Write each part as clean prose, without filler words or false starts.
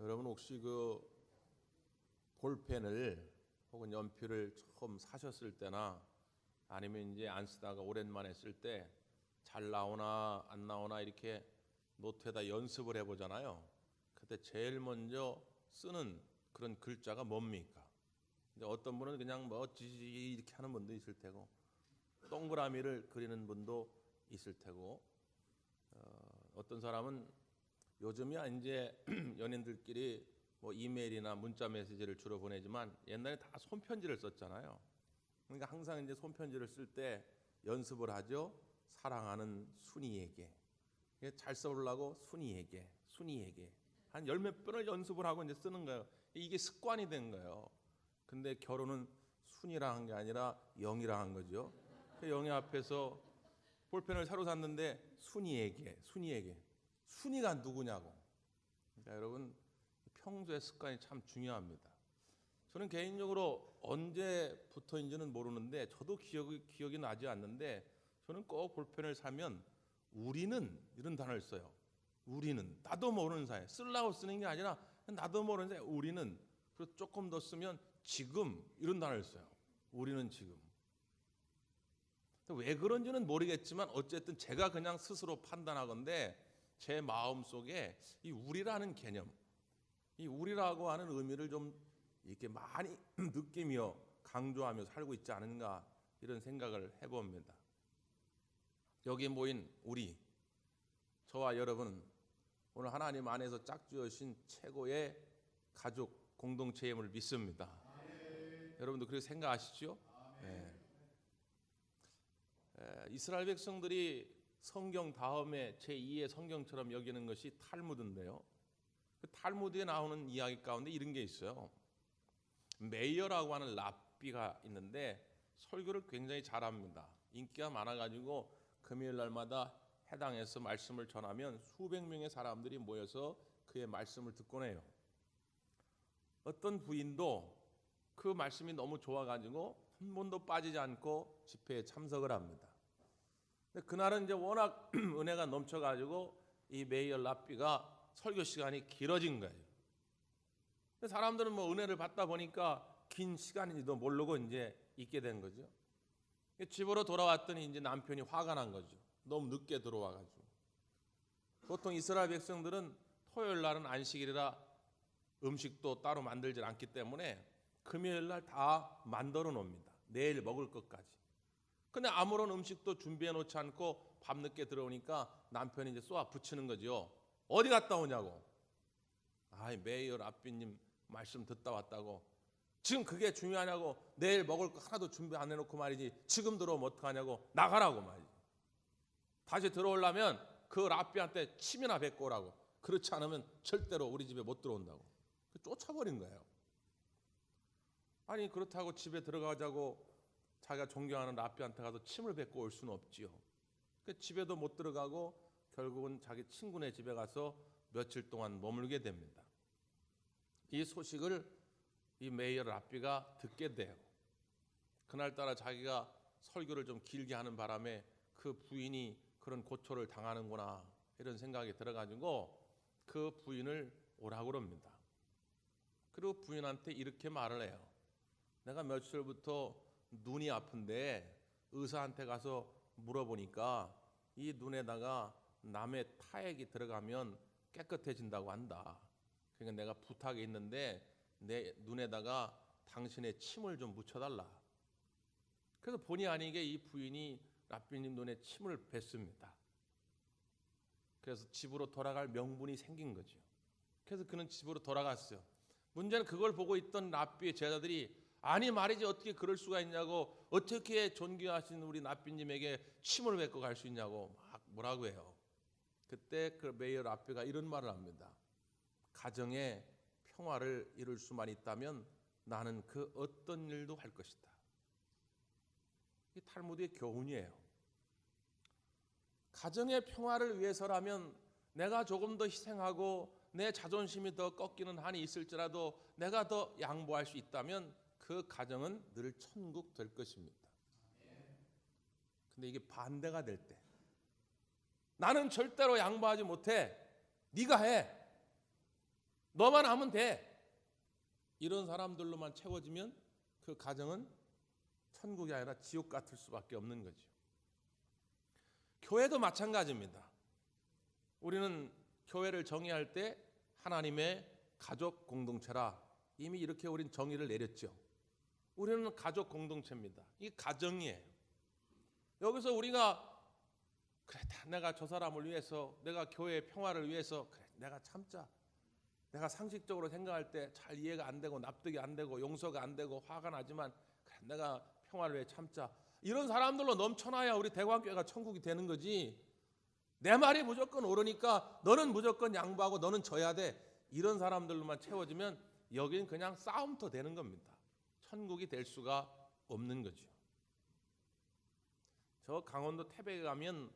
여러분 혹시 그 볼펜을 혹은 연필을 처음 사셨을 때나 아니면 이제 안 쓰다가 오랜만에 쓸 때 잘 나오나 안 나오나 이렇게 노트에다 연습을 해보잖아요. 그때 제일 먼저 쓰는 그런 글자가 뭡니까? 이제 어떤 분은 그냥 뭐 지지 이렇게 하는 분도 있을 테고 동그라미를 그리는 분도 있을 테고 어떤 사람은 요즘이야 이제 연인들끼리 뭐 이메일이나 문자 메시지를 주로 보내지만 옛날에 다 손편지를 썼잖아요. 그러니까 항상 이제 손편지를 쓸 때 연습을 하죠. 사랑하는 순이에게 잘 써보려고 순이에게 한 열 몇 번을 연습을 하고 이제 쓰는 거예요. 이게 습관이 된 거예요. 근데 결혼은 순이랑 한 게 아니라 영이랑 한 거죠. 그 영이 앞에서 볼펜을 새로 샀는데 순이에게 순이가 누구냐고. 그러니까 여러분 평소의 습관이 참 중요합니다. 저는 개인적으로 언제부터인지는 모르는데 저도 기억이 나지 않는데 저는 꼭 볼펜을 사면 우리는 이런 단어를 써요. 우리는 나도 모르는 사이 쓰려고 쓰는 게 아니라 나도 모르는 사이 우리는 그리고 조금 더 쓰면 지금 이런 단어를 써요. 우리는 지금. 왜 그런지는 모르겠지만 어쨌든 제가 그냥 스스로 판단하건대 제 마음속에 이 우리라는 개념, 이 우리라고 하는 의미를 좀 이렇게 많이 느끼며 강조하며 살고 있지 않은가 이런 생각을 해봅니다. 여기 모인 우리, 저와 여러분은 오늘 하나님 안에서 짝지으신 최고의 가족 공동체임을 믿습니다. 여러분도 그렇게 생각하시죠? 네. 이스라엘 백성들이 성경 다음에 제2의 성경처럼 여기는 것이 탈무드인데요. 그 탈무드에 나오는 이야기 가운데 이런 게 있어요. 메이어라고 하는 랍비가 있는데 설교를 굉장히 잘합니다. 인기가 많아가지고 금요일 날마다 해당해서 말씀을 전하면 수백 명의 사람들이 모여서 그의 말씀을 듣곤 해요. 어떤 부인도 그 말씀이 너무 좋아가지고 한 번도 빠지지 않고 집회에 참석을 합니다. 근데 그날은 이제 워낙 은혜가 넘쳐가지고 이 메이어 랍비가 설교 시간이 길어진 거예요. 근데 사람들은 뭐 은혜를 받다 보니까 긴 시간인지도 모르고 이제 있게 된 거죠. 집으로 돌아왔더니 이제 남편이 화가 난 거죠. 너무 늦게 들어와가지고. 보통 이스라엘 백성들은 토요일 날은 안식일이라 음식도 따로 만들지 않기 때문에 금요일 날 다 만들어 놓습니다. 내일 먹을 것까지. 근데 아무런 음식도 준비해 놓지 않고 밤늦게 들어오니까 남편이 이제 쏘아 붙이는 거죠. 어디 갔다 오냐고. 아이 메이어 랍비님 말씀 듣다 왔다고. 지금 그게 중요하냐고. 내일 먹을 거 하나도 준비 안 해놓고 말이지. 지금 들어오면 어떡하냐고. 나가라고 말이지. 다시 들어오려면 그 랍비한테 침이나 뱉고 오라고. 그렇지 않으면 절대로 우리 집에 못 들어온다고. 쫓아버린 거예요. 아니 그렇다고 집에 들어가자고 자기가 존경하는 랍비한테 가서 침을 뱉고 올 수는 없지요. 집에도 못 들어가고 결국은 자기 친구네 집에 가서 며칠 동안 머물게 됩니다. 이 소식을 이 메이어 랍비가 듣게 돼요. 그날따라 자기가 설교를 좀 길게 하는 바람에 그 부인이 그런 고초를 당하는구나 이런 생각이 들어가지고 그 부인을 오라고 합니다. 그리고 부인한테 이렇게 말을 해요. 내가 며칠부터 눈이 아픈데 의사한테 가서 물어보니까 이 눈에다가 남의 타액이 들어가면 깨끗해진다고 한다. 그러니까 내가 부탁이 있는데 내 눈에다가 당신의 침을 좀 묻혀달라. 그래서 본의 아니게 이 부인이 랍비님 눈에 침을 뱉습니다. 그래서 집으로 돌아갈 명분이 생긴 거죠. 그래서 그는 집으로 돌아갔어요. 문제는 그걸 보고 있던 랍비의 제자들이 아니 말이지 어떻게 그럴 수가 있냐고, 어떻게 존귀하신 우리 랍비님에게 침을 뱉고 갈 수 있냐고 막 뭐라고 해요. 그때 그 메이어 랍비가 이런 말을 합니다. 가정에 평화를 이룰 수만 있다면 나는 그 어떤 일도 할 것이다. 이 탈무드의 교훈이에요. 가정의 평화를 위해서라면 내가 조금 더 희생하고 내 자존심이 더 꺾이는 한이 있을지라도 내가 더 양보할 수 있다면 그 가정은 늘 천국 될 것입니다. 근데 이게 반대가 될 때 나는 절대로 양보하지 못해. 네가 해. 너만 하면 돼. 이런 사람들로만 채워지면 그 가정은 천국이 아니라 지옥 같을 수밖에 없는 거죠. 교회도 마찬가지입니다. 우리는 교회를 정의할 때 하나님의 가족 공동체라 이미 이렇게 우린 정의를 내렸죠. 우리는 가족 공동체입니다. 이 가정이에요. 여기서 우리가 그래, 내가 저 사람을 위해서, 내가 교회의 평화를 위해서 그래, 내가 참자. 내가 상식적으로 생각할 때 잘 이해가 안 되고 납득이 안 되고 용서가 안 되고 화가 나지만 그래, 내가 평화를 위해 참자. 이런 사람들로 넘쳐나야 우리 대광교회가 천국이 되는 거지. 내 말이 무조건 옳으니까 너는 무조건 양보하고 너는 져야 돼. 이런 사람들로만 채워지면 여기는 그냥 싸움터 되는 겁니다. 천국이 될 수가 없는 거죠. 저 강원도 태백에 가면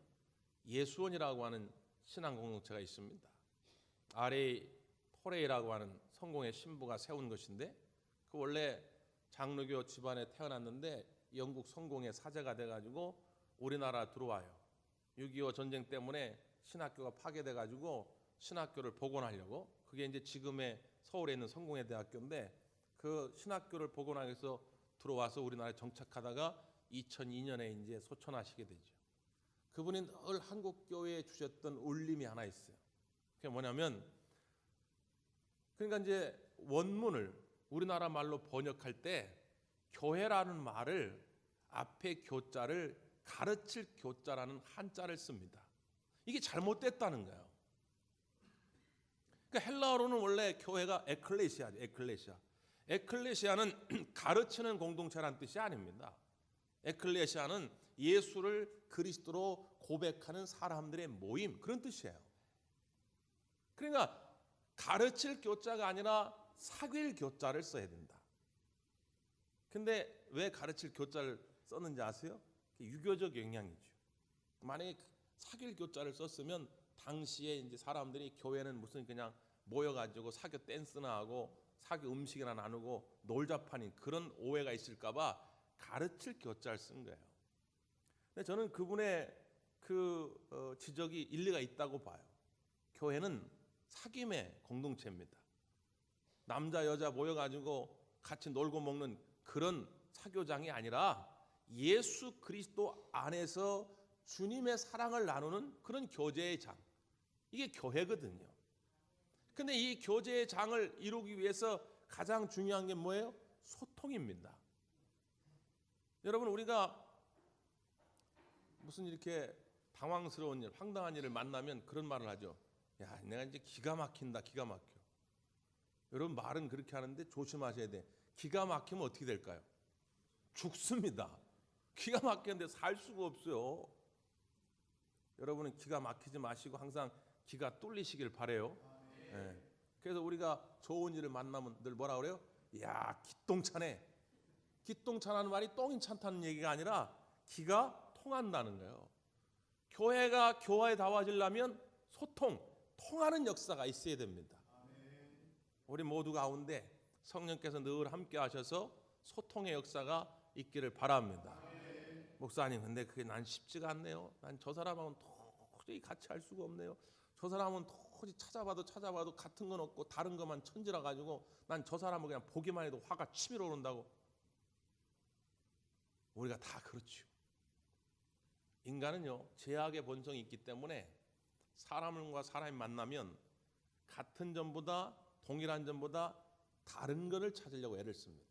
예수원이라고 하는 신앙 공동체가 있습니다. 아레이 토레이라고 하는 성공의 신부가 세운 것인데 그 원래 장로교 집안에 태어났는데 영국 성공의 사제가 돼가지고 우리나라 들어와요. 6.25 전쟁 때문에 신학교가 파괴돼가지고 신학교를 복원하려고, 그게 이제 지금의 서울에 있는 성공회 대학교인데 그 신학교를 복원하기 위해서 들어와서 우리나라에 정착하다가 2002년에 이제 소천하시게 되죠. 그분이 늘 한국교회에 주셨던 울림이 하나 있어요. 그게 뭐냐면, 그러니까 이제 원문을 우리나라 말로 번역할 때 교회라는 말을 앞에 교자를 가르칠 교자라는 한자를 씁니다. 이게 잘못됐다는 거예요. 그러니까 헬라어로는 원래 교회가 에클레시아죠. 에클레시아는 가르치는 공동체라는 뜻이 아닙니다. 에클레시아는 예수를 그리스도로 고백하는 사람들의 모임, 그런 뜻이에요. 그러니까 가르칠 교자가 아니라 사귈 교자를 써야 된다. 근데 왜 가르칠 교자를 썼는지 아세요? 유교적 영향이죠. 만약에 사귈 교자를 썼으면 당시에 이제 사람들이 교회는 무슨 그냥 모여가지고 사교 댄스나 하고 사교 음식이나 나누고 놀자판인 그런 오해가 있을까봐 가르칠 교자를 쓴 거예요. 근데 저는 그분의 그 지적이 일리가 있다고 봐요. 교회는 사귐의 공동체입니다. 남자 여자 모여가지고 같이 놀고 먹는 그런 사교장이 아니라 예수 그리스도 안에서 주님의 사랑을 나누는 그런 교제의 장, 이게 교회거든요. 근데 이 교제의 장을 이루기 위해서 가장 중요한 게 뭐예요? 소통입니다. 여러분, 우리가 무슨 이렇게 당황스러운 일, 황당한 일을 만나면 그런 말을 하죠. 야, 내가 이제 기가 막힌다, 기가 막혀. 여러분, 말은 그렇게 하는데 조심하셔야 돼. 기가 막히면 어떻게 될까요? 죽습니다. 기가 막히는데 살 수가 없어요. 여러분은 기가 막히지 마시고 항상 기가 뚫리시길 바래요. 네. 그래서 우리가 좋은 일을 만나면 늘 뭐라 그래요? 야, 기똥차네. 기똥차라는 말이 똥이 찬다는 얘기가 아니라 기가 통한다는 거예요. 교회가 교화에다워지려면 소통, 통하는 역사가 있어야 됩니다. 우리 모두 가운데 성령께서 늘 함께 하셔서 소통의 역사가 있기를 바랍니다. 목사님, 근데 그게 난 쉽지가 않네요. 난 저 사람하고는 도저히 같이 할 수가 없네요. 저 사람은 도저히 찾아봐도 같은 건 없고 다른 것만 천지라 가지고 난 저 사람을 그냥 보기만 해도 화가 치밀어 오른다고. 우리가 다 그렇죠. 인간은요, 제약의 본성이 있기 때문에 사람과 사람이 만나면 같은 점보다 동일한 점보다 다른 것을 찾으려고 애를 씁니다.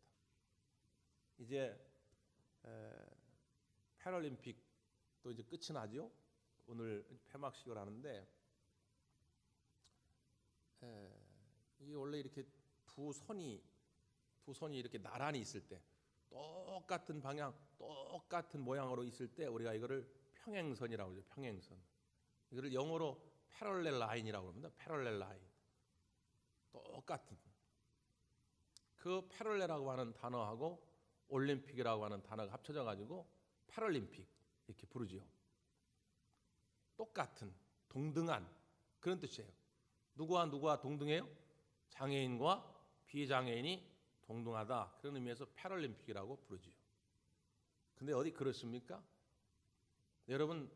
이제 패럴림픽도 이제 끝이 나죠. 오늘 폐막식을 하는데 이게 원래 이렇게 두 선이 이렇게 나란히 있을 때 똑같은 방향, 똑같은 모양으로 있을 때 우리가 이거를 평행선이라고 하죠. 평행선. 이거를 영어로 패럴렐 라인이라고 합니다. 패럴렐 라인. 똑같은. 그 패럴렐이라고 하는 단어하고 올림픽이라고 하는 단어가 합쳐져 가지고 패럴림픽 이렇게 부르지요. 똑같은, 동등한 그런 뜻이에요. 누구와 동등해요? 장애인과 비장애인이 동등하다. 그런 의미에서 패럴림픽이라고 부르지요. 근데 어디 그렇습니까? 여러분,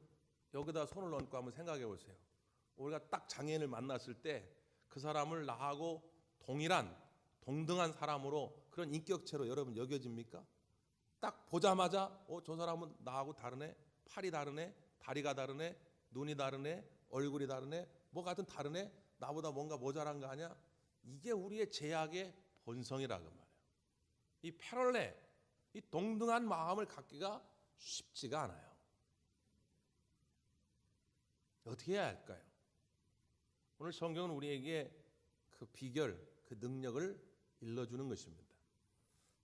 여기다 손을 얹고 한번 생각해 보세요. 우리가 딱 장애인을 만났을 때 그 사람을 나하고 동일한 동등한 사람으로 그런 인격체로 여러분 여겨집니까? 딱 보자마자 저 사람은 나하고 다르네. 팔이 다르네. 다리가 다르네. 눈이 다르네. 얼굴이 다르네. 뭐 같은 다르네. 나보다 뭔가 모자란 거 아니야? 이게 우리의 죄악의 본성이라고 말이에요. 이 패럴레, 이 동등한 마음을 갖기가 쉽지가 않아요. 어떻게 해야 할까요? 오늘 성경은 우리에게 그 비결, 그 능력을 일러주는 것입니다.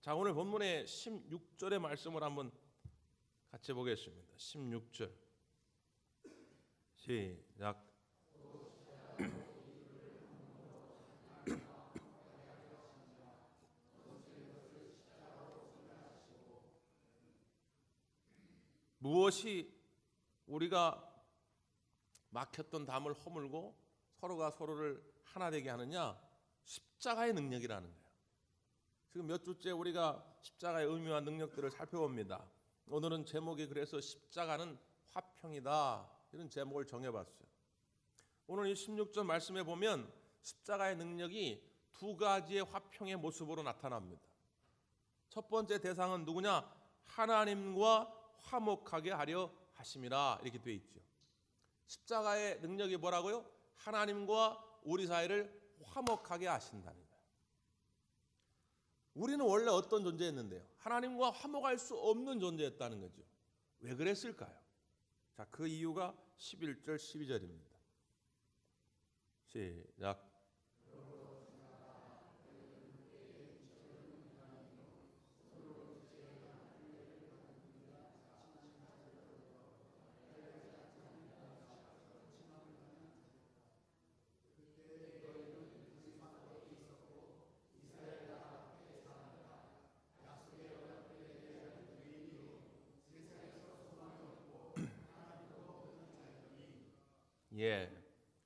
자, 오늘 본문의 16절의 말씀을 한번 같이 보겠습니다. 16절 시작. 무엇이 우리가 막혔던 담을 허물고 서로가 서로를 하나 되게 하느냐? 십자가의 능력이라는 거예요. 지금 몇 주째 우리가 십자가의 의미와 능력들을 살펴봅니다. 오늘은 제목이 그래서 십자가는 화평이다, 이런 제목을 정해봤어요. 오늘 이 16절 말씀에 보면 십자가의 능력이 두 가지의 화평의 모습으로 나타납니다. 첫 번째 대상은 누구냐? 하나님과 화목하게 하려 하심이라, 이렇게 되어 있죠. 십자가의 능력이 뭐라고요? 하나님과 우리 사이를 화목하게 하신다는 거예요. 우리는 원래 어떤 존재였는데요? 하나님과 화목할 수 없는 존재였다는 거죠. 왜 그랬을까요? 자, 그 이유가 11절 12절입니다. 시작. 예,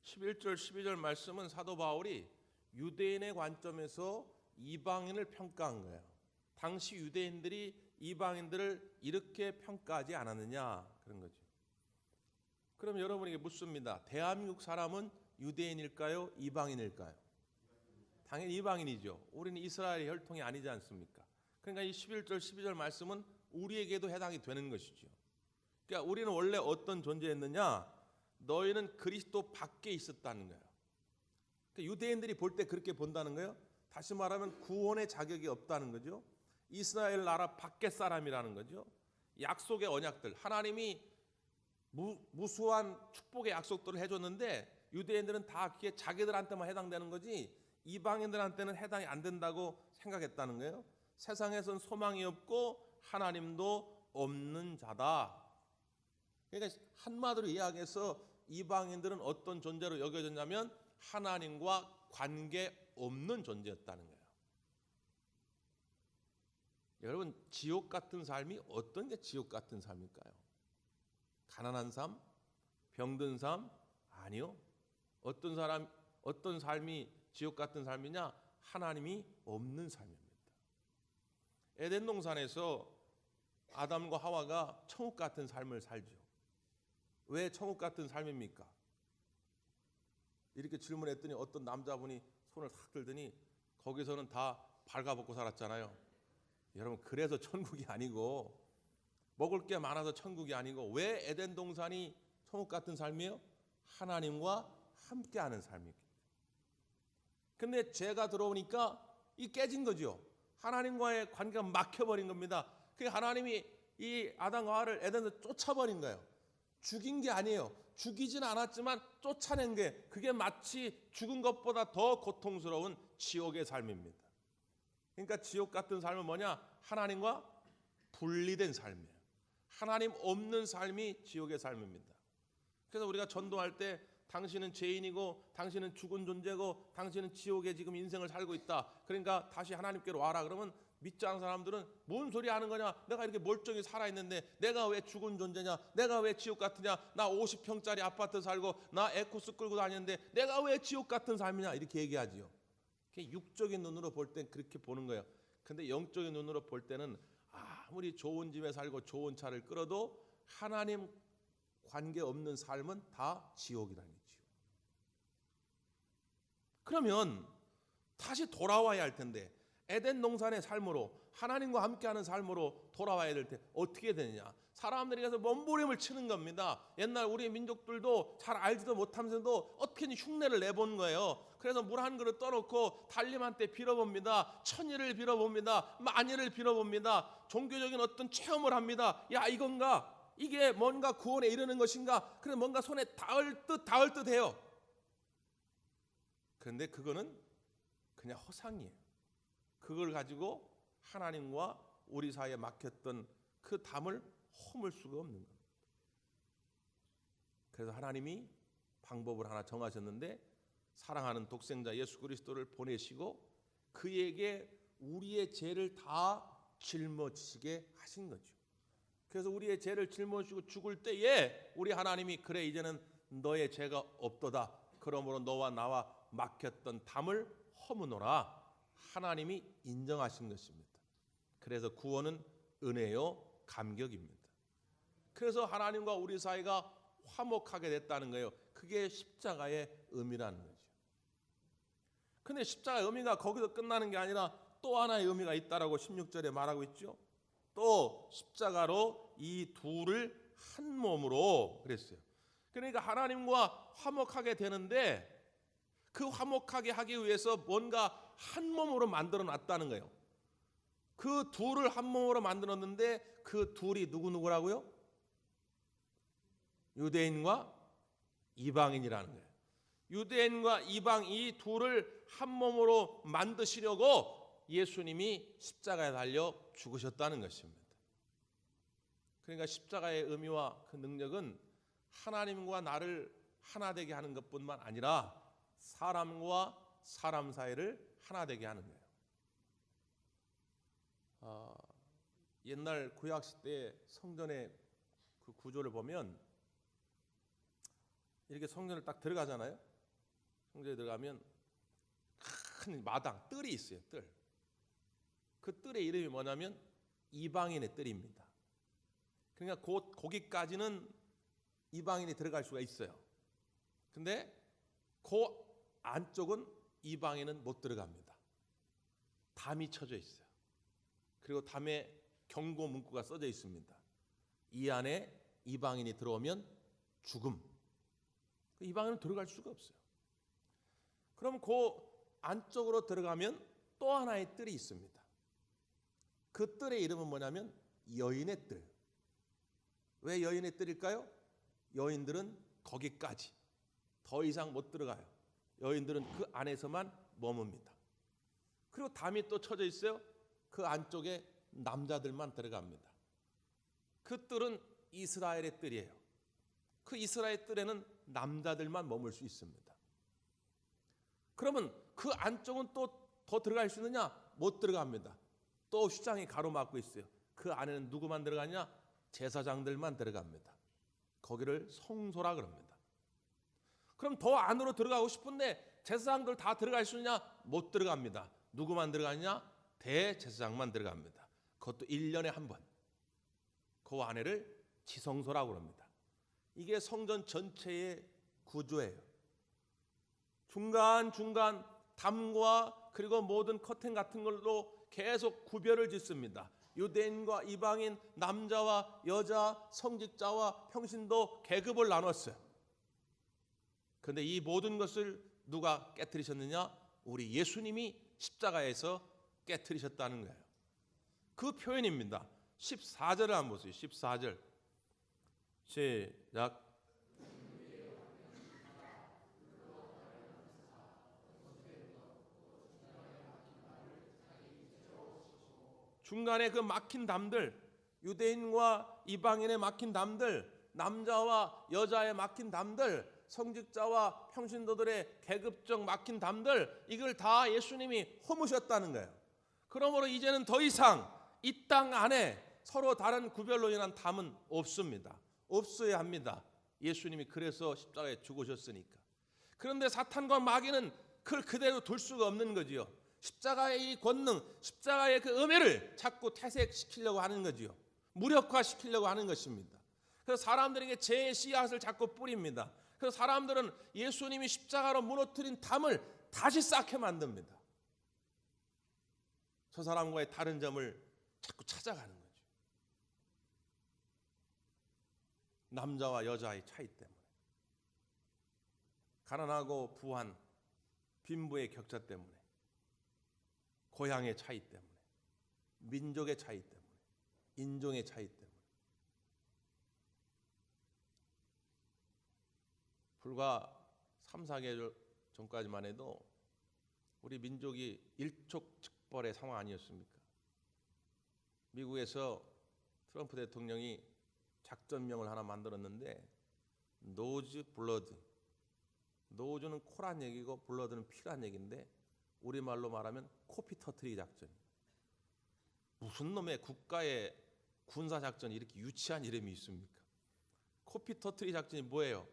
11절 12절 말씀은 사도 바울이 유대인의 관점에서 이방인을 평가한 거예요. 당시 유대인들이 이방인들을 이렇게 평가하지 않았느냐, 그런 거죠. 그럼 여러분에게 묻습니다. 대한민국 사람은 유대인일까요? 이방인일까요? 당연히 이방인이죠. 우리는 이스라엘 혈통이 아니지 않습니까? 그러니까 이 11절 12절 말씀은 우리에게도 해당이 되는 것이죠. 그러니까 우리는 원래 어떤 존재였느냐? 너희는 그리스도 밖에 있었다는 거예요. 그러니까 유대인들이 볼 때 그렇게 본다는 거예요. 다시 말하면 구원의 자격이 없다는 거죠. 이스라엘 나라 밖에 사람이라는 거죠. 약속의 언약들, 하나님이 무수한 축복의 약속들을 해줬는데 유대인들은 다 그게 자기들한테만 해당되는 거지 이방인들한테는 해당이 안 된다고 생각했다는 거예요. 세상에선 소망이 없고 하나님도 없는 자다. 그러니까 한마디로 이야기해서 이방인들은 어떤 존재로 여겨졌냐면 하나님과 관계 없는 존재였다는 거예요. 여러분, 지옥 같은 삶이 어떤 게 지옥 같은 삶일까요? 가난한 삶? 병든 삶? 아니요. 어떤 삶이 지옥 같은 삶이냐? 하나님이 없는 삶입니다. 에덴 동산에서 아담과 하와가 천국 같은 삶을 살죠. 왜 천국 같은 삶입니까? 이렇게 질문했더니 어떤 남자분이 손을 탁 들더니 거기서는 다 발가벗고 살았잖아요. 여러분, 그래서 천국이 아니고 먹을 게 많아서 천국이 아니고 왜 에덴 동산이 천국 같은 삶이에요? 하나님과 함께하는 삶이에요. 근데 죄가 들어오니까 이 깨진 거죠. 하나님과의 관계가 막혀버린 겁니다. 그 하나님이 이 아담과 하와를 에덴에서 쫓아버린 거예요. 죽인 게 아니에요. 죽이진 않았지만 쫓아낸 게 그게 마치 죽은 것보다 더 고통스러운 지옥의 삶입니다. 그러니까 지옥 같은 삶은 뭐냐? 하나님과 분리된 삶이에요. 하나님 없는 삶이 지옥의 삶입니다. 그래서 우리가 전도할 때 당신은 죄인이고 당신은 죽은 존재고 당신은 지옥에 지금 인생을 살고 있다. 그러니까 다시 하나님께로 와라. 그러면 믿지 않는 사람들은 뭔 소리 하는 거냐? 내가 이렇게 멀쩡히 살아있는데 내가 왜 죽은 존재냐? 내가 왜 지옥 같으냐? 나 50평짜리 아파트 살고 나 에코스 끌고 다니는데 내가 왜 지옥 같은 삶이냐? 이렇게 얘기하지요. 육적인 눈으로 볼 땐 그렇게 보는 거예요. 근데 영적인 눈으로 볼 때는 아무리 좋은 집에 살고 좋은 차를 끌어도 하나님 관계 없는 삶은 다 지옥이라는 거죠. 그러면 다시 돌아와야 할 텐데 에덴 동산의 삶으로 하나님과 함께하는 삶으로 돌아와야 될 때 어떻게 되느냐? 사람들이 가서 몸부림을 치는 겁니다. 옛날 우리 민족들도 잘 알지도 못하면서도 어떻게든 흉내를 내보는 거예요. 그래서 물 한 그릇 떠놓고 달님한테 빌어봅니다. 천일을 빌어봅니다. 만일을 빌어봅니다. 종교적인 어떤 체험을 합니다. 야, 이건가? 이게 뭔가 구원에 이르는 것인가? 그래, 뭔가 손에 닿을 듯 해요. 그런데 그거는 그냥 허상이에요. 그걸 가지고 하나님과 우리 사이에 막혔던 그 담을 허물 수가 없는 겁니다. 그래서 하나님이 방법을 하나 정하셨는데 사랑하는 독생자 예수 그리스도를 보내시고 그에게 우리의 죄를 다 짊어지시게 하신 거죠. 그래서 우리의 죄를 짊어지고 죽을 때에 우리 하나님이 그래 이제는 너의 죄가 없도다. 그러므로 너와 나와 막혔던 담을 허무노라. 하나님이 인정하신 것입니다. 그래서 구원은 은혜요 감격입니다. 그래서 하나님과 우리 사이가 화목하게 됐다는 거예요. 그게 십자가의 의미라는 거죠. 근데 십자가의 의미가 거기서 끝나는 게 아니라 또 하나의 의미가 있다라고 16절에 말하고 있죠. 또 십자가로 이 둘을 한 몸으로 그랬어요. 그러니까 하나님과 화목하게 되는데 그 화목하게 하기 위해서 뭔가 한 몸으로 만들어 놨다는 거예요. 그 둘을 한 몸으로 만들었는데 그 둘이 누구라고요? 유대인과 이방인이라는 거예요. 유대인과 이방 이 둘을 한 몸으로 만드시려고 예수님이 십자가에 달려 죽으셨다는 것입니다. 그러니까 십자가의 의미와 그 능력은 하나님과 나를 하나 되게 하는 것뿐만 아니라 사람과 사람 사이를 하나 되게 하는 거예요. 옛날 구약 시대 성전의 그 구조를 보면 이렇게 성전을 딱 들어가잖아요. 성전에 들어가면 큰 마당, 뜰이 있어요. 뜰. 그 뜰의 이름이 뭐냐면 이방인의 뜰입니다. 그러니까 거기까지는 이방인이 들어갈 수가 있어요. 근데 그 안쪽은 이방인은 못 들어갑니다. 담이 쳐져 있어요. 그리고 담에 경고 문구가 써져 있습니다. 이 안에 이방인이 들어오면 죽음. 이방인은 들어갈 수가 없어요. 그럼 그 안쪽으로 들어가면 또 하나의 뜰이 있습니다. 그 뜰의 이름은 뭐냐면 여인의 뜰. 왜 여인의 뜰일까요? 여인들은 거기까지 더 이상 못 들어가요. 여인들은 그 안에서만 머뭅니다. 그리고 담이 또 쳐져 있어요. 그 안쪽에 남자들만 들어갑니다. 그 뜰은 이스라엘의 뜰이에요. 그 이스라엘 뜰에는 남자들만 머물 수 있습니다. 그러면 그 안쪽은 또 더 들어갈 수 있느냐? 못 들어갑니다. 또 휘장이 가로막고 있어요. 그 안에는 누구만 들어가냐? 제사장들만 들어갑니다. 거기를 성소라 그럽니다. 그럼 더 안으로 들어가고 싶은데 제사장들 다 들어갈 수 있느냐? 못 들어갑니다. 누구만 들어가냐? 대제사장만 들어갑니다. 그것도 1년에 한 번. 그 안에를 지성소라고 합니다. 이게 성전 전체의 구조예요. 중간중간 담과 그리고 모든 커튼 같은 걸로 계속 구별을 짓습니다. 유대인과 이방인, 남자와 여자, 성직자와 평신도 계급을 나눴어요. 그런데 이 모든 것을 누가 깨트리셨느냐? 우리 예수님이 십자가에서 깨트리셨다는 거예요. 그 표현입니다. 14절을 한번 보세요. 14절 시작. 중간에 그 막힌 담들, 유대인과 이방인의 막힌 담들, 남자와 여자의 막힌 담들, 성직자와 평신도들의 계급적 막힌 담들, 이걸 다 예수님이 허무셨다는 거예요. 그러므로 이제는 더 이상 이 땅 안에 서로 다른 구별로 인한 담은 없습니다. 없어야 합니다. 예수님이 그래서 십자가에 죽으셨으니까. 그런데 사탄과 마귀는 그걸 그대로 둘 수가 없는 거지요. 십자가의 이 권능, 십자가의 그 은혜를 자꾸 퇴색시키려고 하는 거지요. 무력화시키려고 하는 것입니다. 그래서 사람들에게 죄의 씨앗을 자꾸 뿌립니다. 그래서 사람들은 예수님이 십자가로 무너뜨린 담을 다시 쌓게 만듭니다. 저 사람과의 다른 점을 자꾸 찾아가는 거죠. 남자와 여자의 차이 때문에, 가난하고 부한, 빈부의 격차 때문에, 고향의 차이 때문에, 민족의 차이 때문에, 인종의 차이 때문에. 불과 3, 4개월 전까지만 해도 우리 민족이 일촉즉발의 상황 아니었습니까? 미국에서 트럼프 대통령이 작전명을 하나 만들었는데, 노즈 블러드, 노즈는 코란 얘기고 블러드는 피란 얘기인데, 우리말로 말하면 코피 터트리기 작전. 무슨 놈의 국가의 군사작전이 이렇게 유치한 이름이 있습니까? 코피 터트리기 작전이 뭐예요?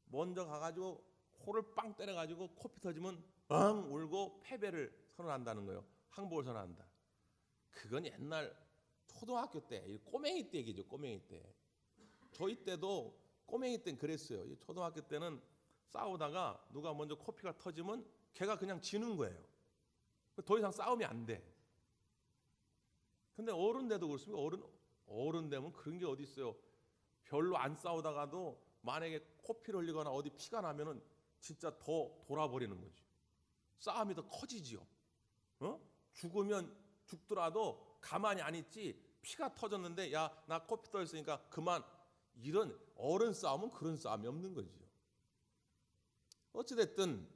먼저 가가지고 코를 빵 때려가지고 코피 터지면 엉 울고 패배를 선언한다는 거예요. 항복을 선언한다. 그건 옛날 초등학교 때, 꼬맹이 때 얘기죠. 꼬맹이 때. 저희 때도 꼬맹이 때는 그랬어요. 초등학교 때는 싸우다가 누가 먼저 코피가 터지면 걔가 그냥 지는 거예요. 더 이상 싸움이 안 돼. 근데 어른 돼도 그렇습니다. 어른 되면 그런 게 어디 있어요. 별로 안 싸우다가도 만약에 코피를 흘리거나 어디 피가 나면은 진짜 더 돌아버리는 거죠. 싸움이 더 커지지요. 죽으면 죽더라도 가만히 안 있지. 피가 터졌는데 야, 나 코피 터졌으니까 그만. 이런 어른 싸움은 그런 싸움이 없는 거지요. 어찌됐든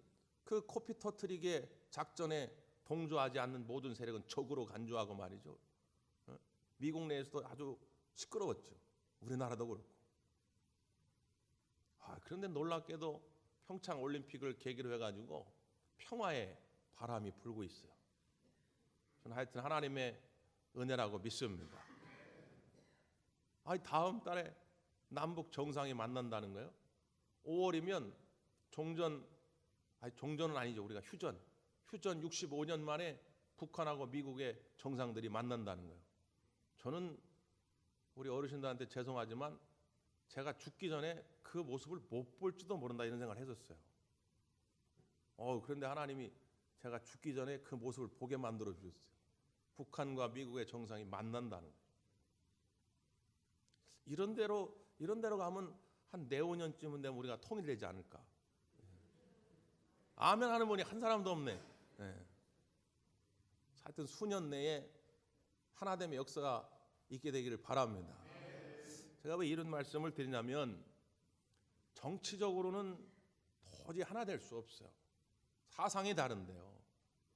그 코피 터트리게 작전에 동조하지 않는 모든 세력은 적으로 간주하고 말이죠. 미국 내에서도 아주 시끄러웠죠. 우리나라도 그렇고. 그런데 놀랍게도 평창 올림픽을 계기로 해가지고 평화의 바람이 불고 있어요. 저는 하여튼 하나님의 은혜라고 믿습니다. 다음 달에 남북 정상이 만난다는 거예요. 5월이면 종전은 아니죠. 우리가 휴전 65년 만에 북한하고 미국의 정상들이 만난다는 거예요. 저는 우리 어르신들한테 죄송하지만 제가 죽기 전에 그 모습을 못 볼지도 모른다 이런 생각을 했었어요. 그런데 하나님이 제가 죽기 전에 그 모습을 보게 만들어 주셨어요. 북한과 미국의 정상이 만난다는 거예요. 이런 대로 가면 한 4, 5년쯤은 되면 우리가 통일되지 않을까. 아멘 하는 분이 한 사람도 없네. 하여튼 수년 내에 하나됨의 역사가 있게 되기를 바랍니다. 제가 왜 이런 말씀을 드리냐면, 정치적으로는 도저히 하나 될 수 없어요. 사상이 다른데요.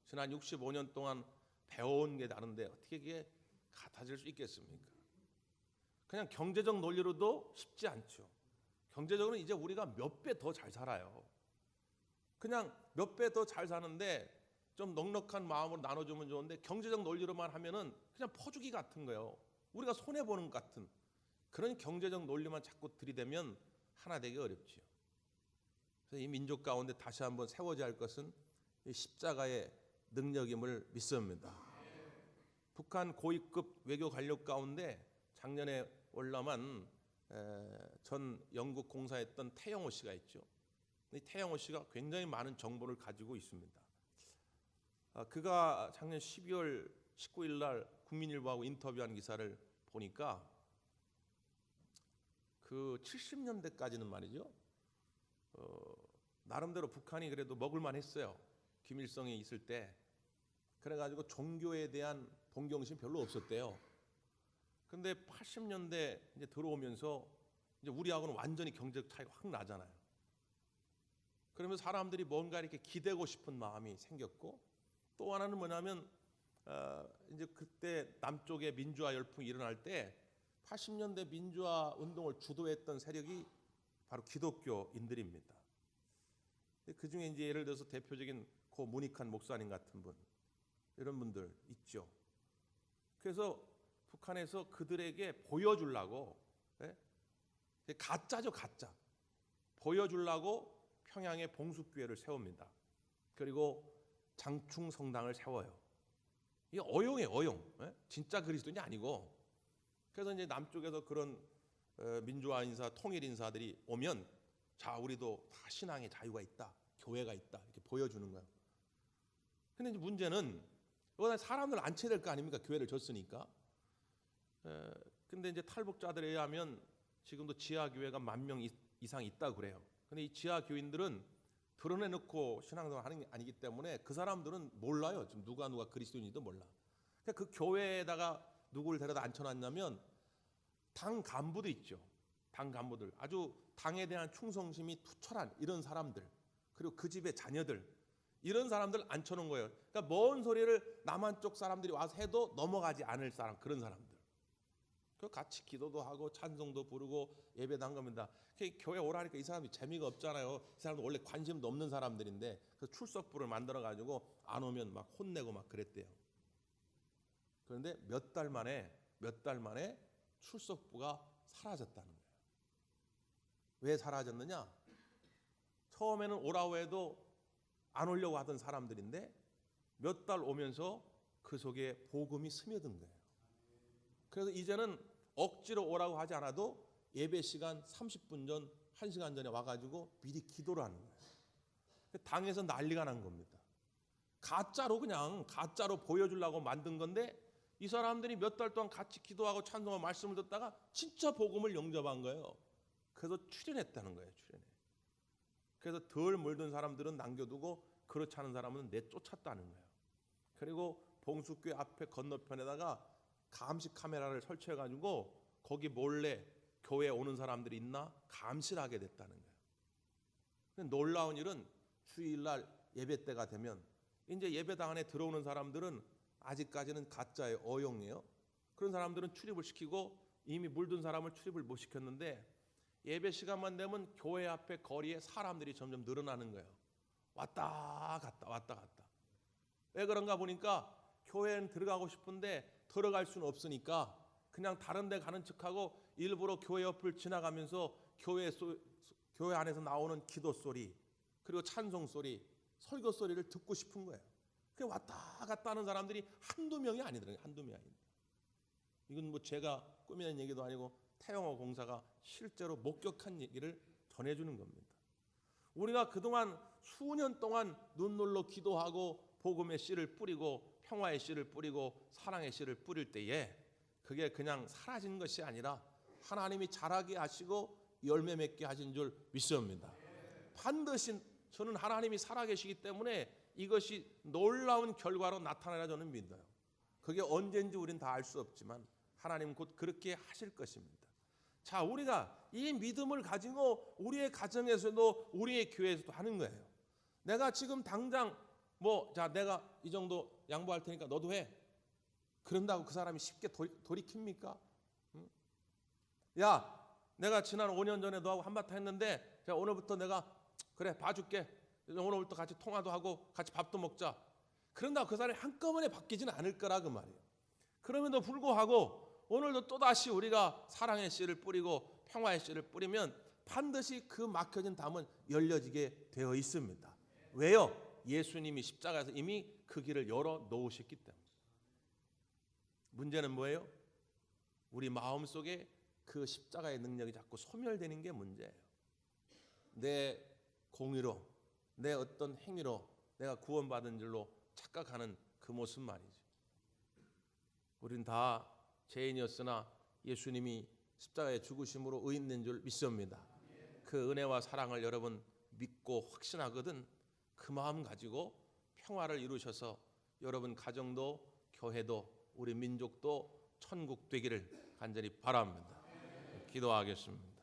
지난 65년 동안 배워온 게 다른데 어떻게 그게 같아질 수 있겠습니까? 그냥 경제적 논리로도 쉽지 않죠. 경제적으로는 이제 우리가 몇 배 더 잘 살아요. 그냥 몇 배 더 잘 사는데 좀 넉넉한 마음으로 나눠주면 좋은데, 경제적 논리로만 하면은 그냥 퍼주기 같은 거예요. 우리가 손해보는 것 같은 그런 경제적 논리만 자꾸 들이대면 하나 되기 어렵지요. 그래서 이 민족 가운데 다시 한번 세워져야 할 것은 이 십자가의 능력임을 믿습니다. 북한 고위급 외교 관료 가운데 작년에 월남한 전 영국 공사했던 태영호 씨가 있죠. 이 태영호 씨가 굉장히 많은 정보를 가지고 있습니다. 그가 작년 12월 19일 날 국민일보하고 인터뷰한 기사를 보니까 그 70년대까지는 말이죠. 나름대로 북한이 그래도 먹을만 했어요. 김일성이 있을 때. 그래가지고 종교에 대한 동경심이 별로 없었대요. 근데 80년대 이제 들어오면서 이제 우리하고는 완전히 경제적 차이가 확 나잖아요. 그러면서 사람들이 뭔가 이렇게 기대고 싶은 마음이 생겼고, 또 하나는 뭐냐면 이제 그때 남쪽에 민주화 열풍이 일어날 때 80년대 민주화 운동을 주도했던 세력이 바로 기독교인들입니다. 그 중에 이제 예를 들어서 대표적인 고 문익환 목사님 같은 분, 이런 분들 있죠. 그래서 북한에서 그들에게 보여주려고, 가짜죠, 가짜. 보여주려고 평양에 봉숙교회를 세웁니다. 그리고 장충 성당을 세워요. 이게 어용이에요, 어용. 진짜 그리스도인이 아니고. 그래서 이제 남쪽에서 그런 민주화 인사, 통일 인사들이 오면, 자, 우리도 다 신앙의 자유가 있다, 교회가 있다, 이렇게 보여주는 거예요. 근데 이제 문제는 이거는 사람들 앉혀야 될 거 아닙니까? 교회를 줬으니까. 근데 이제 탈북자들에 의하면 지금도 지하 교회가 10,000명 이상 있다고 그래요. 근데 이 지하 교인들은 드러내놓고 신앙생활 하는 게 아니기 때문에 그 사람들은 몰라요. 지금 누가 그리스도인지도 몰라. 그러니까 그 교회에다가 누구를 데려다 앉혀놨냐면 당 간부도 있죠. 당 간부들, 아주 당에 대한 충성심이 투철한 이런 사람들, 그리고 그 집의 자녀들, 이런 사람들 앉혀놓은 거예요. 그러니까 뭔 소리를 남한 쪽 사람들이 와서 해도 넘어가지 않을 사람, 그런 사람들. 그 같이 기도도 하고 찬송도 부르고 예배도 한 겁니다. 교회 오라니까 이 사람이 재미가 없잖아요. 이 사람도 원래 관심도 없는 사람들인데 그 출석부를 만들어 가지고 안 오면 막 혼내고 막 그랬대요. 그런데 몇 달 만에 출석부가 사라졌다는 거예요. 왜 사라졌느냐? 처음에는 오라고 해도 안 오려고 하던 사람들인데 몇 달 오면서 그 속에 복음이 스며든 거예요. 그래서 이제는 억지로 오라고 하지 않아도 예배 시간 30분 전, 1시간 전에 와가지고 미리 기도를 하는 거예요. 당에서 난리가 난 겁니다. 가짜로 보여주려고 만든 건데 이 사람들이 몇 달 동안 같이 기도하고 찬송하고 말씀을 듣다가 진짜 복음을 영접한 거예요. 그래서 출연했다는 거예요. 그래서 덜 물든 사람들은 남겨두고 그렇지 않은 사람은 내쫓았다는 거예요. 그리고 봉수교회 앞에 건너편에다가 감시 카메라를 설치해가지고 거기 몰래 교회에 오는 사람들이 있나 감시를 하게 됐다는 거예요. 놀라운 일은 주일날 예배 때가 되면 이제 예배당 안에 들어오는 사람들은 아직까지는 가짜의 어용이에요. 그런 사람들은 출입을 시키고 이미 물든 사람을 출입을 못 시켰는데 예배 시간만 되면 교회 앞에 거리에 사람들이 점점 늘어나는 거예요. 왔다 갔다. 왜 그런가 보니까 교회는 들어가고 싶은데 들어갈 수는 없으니까 그냥 다른 데 가는 척하고 일부러 교회 옆을 지나가면서 교회 안에서 나오는 기도 소리, 그리고 찬송 소리, 설교 소리를 듣고 싶은 거예요. 그 왔다 갔다 하는 사람들이 한두 명이 아니더라고요. 한두 명이 아닙니다. 이건 뭐 제가 꾸미는 얘기도 아니고 태영호 공사가 실제로 목격한 얘기를 전해주는 겁니다. 우리가 그동안 수년 동안 눈물로 기도하고 복음의 씨를 뿌리고 평화의 씨를 뿌리고 사랑의 씨를 뿌릴 때에 그게 그냥 사라진 것이 아니라 하나님이 자라게 하시고 열매 맺게 하신 줄 믿습니다. 반드시 저는 하나님이 살아계시기 때문에 이것이 놀라운 결과로 나타나라 저는 믿어요. 그게 언젠지 우리는 다 알 수 없지만 하나님은 곧 그렇게 하실 것입니다. 자, 우리가 이 믿음을 가지고 우리의 가정에서도 우리의 교회에서도 하는 거예요. 내가 지금 당장 내가 이 정도 양보할 테니까 너도 해. 그런다고 그 사람이 쉽게 돌이킵니까? 응? 야, 내가 지난 5년 전에 너하고 한바탕 했는데 오늘부터 내가 그래 봐줄게. 오늘부터 같이 통화도 하고 같이 밥도 먹자. 그런다고 그 사람이 한꺼번에 바뀌지는 않을 거라 그 말이에요. 그럼에도 불구하고 오늘도 또다시 우리가 사랑의 씨를 뿌리고 평화의 씨를 뿌리면 반드시 그 막혀진 담은 열려지게 되어 있습니다. 왜요? 예수님이 십자가에서 이미 그 길을 열어 놓으셨기 때문에. 문제는 뭐예요? 우리 마음속에 그 십자가의 능력이 자꾸 소멸되는 게 문제예요. 내 공의로, 내 어떤 행위로 내가 구원받은 줄로 착각하는 그 모습 말이죠. 우린 다 죄인이었으나 예수님이 십자가의 죽으심으로 의인된 줄 믿습니다. 그 은혜와 사랑을 여러분 믿고 확신하거든 그 마음 가지고 평화를 이루셔서 여러분 가정도 교회도 우리 민족도 천국 되기를 간절히 바랍니다. 기도하겠습니다.